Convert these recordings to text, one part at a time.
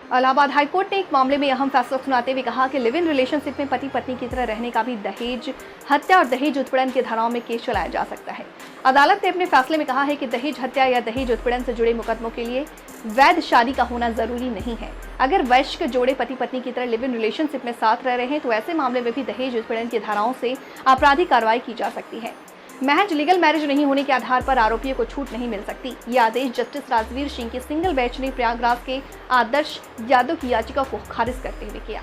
Allahabad high court ने एक मामले में अहम फैसला सुनाते हुए कहा कि लिव इन रिलेशनशिप में पति पत्नी की तरह रहने का भी दहेज हत्या और दहेज उत्पीड़न की धाराओं में केस चलाया जा सकता है। अदालत ने अपने फैसले में कहा है कि दहेज हत्या या दहेज उत्पीड़न से जुड़े मुकदमों के लिए वैध शादी का होना जरूरी नहीं है। अगर वयस्क जोड़े पति पत्नी की तरह लिव इन रिलेशनशिप में साथ रह रहे हैं तो ऐसे मामले में भी दहेज उत्पीड़न की धाराओं से आपराधिक कार्रवाई की जा सकती है। महज लीगल मैरिज नहीं होने के आधार पर आरोपियों को छूट नहीं मिल सकती। यह आदेश जस्टिस राजवीर सिंह की सिंगल बेंच ने प्रयागराज के आदर्श यादव की याचिका को खारिज करते हुए किया।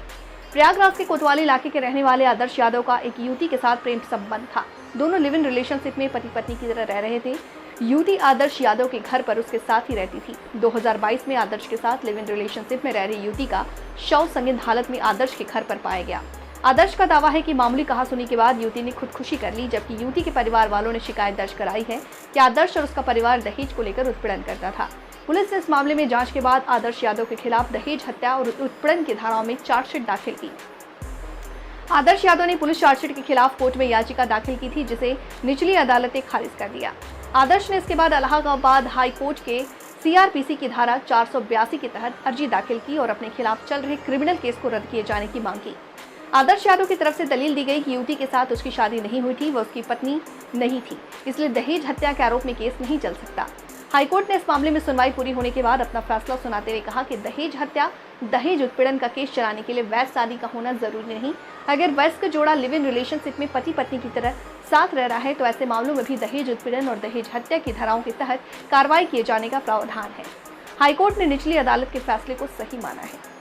प्रयागराज के कोतवाली इलाके के रहने वाले आदर्श यादव का एक युवती के साथ प्रेम संबंध था। दोनों लिव इन रिलेशनशिप में पति पत्नी की तरह रह रहे थे। युवती आदर्श यादव के घर पर उसके साथ ही रहती थी। 2022 में आदर्श के साथ लिव इन रिलेशनशिप में रह रही युवती का शव संदिग्ध हालत में आदर्श के घर पर पाया गया। आदर्श का दावा है कि मामूली कहासुनी के बाद युवती ने खुदकुशी कर ली, जबकि युवती के परिवार वालों ने शिकायत दर्ज कराई है कि आदर्श और उसका परिवार दहेज को लेकर उत्पीड़न करता था। पुलिस ने इस मामले में जांच के बाद आदर्श यादव के खिलाफ दहेज हत्या और उत्पीड़न की धाराओं में चार्जशीट दाखिल की। आदर्श यादव ने पुलिस चार्जशीट के खिलाफ कोर्ट में याचिका दाखिल की थी, जिसे निचली अदालत ने खारिज कर दिया। आदर्श ने इसके बाद इलाहाबाद हाई कोर्ट के CRPC की धारा 482 के तहत अर्जी दाखिल की और अपने खिलाफ चल रहे क्रिमिनल केस को रद्द किए जाने की मांग की। आदर्श यादव की तरफ से दलील दी गई कि युवती के साथ उसकी शादी नहीं हुई थी, वह उसकी पत्नी नहीं थी, इसलिए दहेज हत्या के आरोप में केस नहीं चल सकता। हाईकोर्ट ने इस मामले में सुनवाई पूरी होने के बाद अपना फैसला सुनाते हुए कहा कि दहेज हत्या दहेज उत्पीड़न का केस चलाने के लिए वैध शादी का होना जरूरी नहीं। अगर वयस्क जोड़ा लिव इन रिलेशनशिप में पति पत्नी की तरह साथ रह रहा है तो ऐसे मामलों में भी दहेज उत्पीड़न और दहेज हत्या की धाराओं के तहत कार्रवाई किए जाने का प्रावधान है। हाईकोर्ट ने निचली अदालत के फैसले को सही माना है।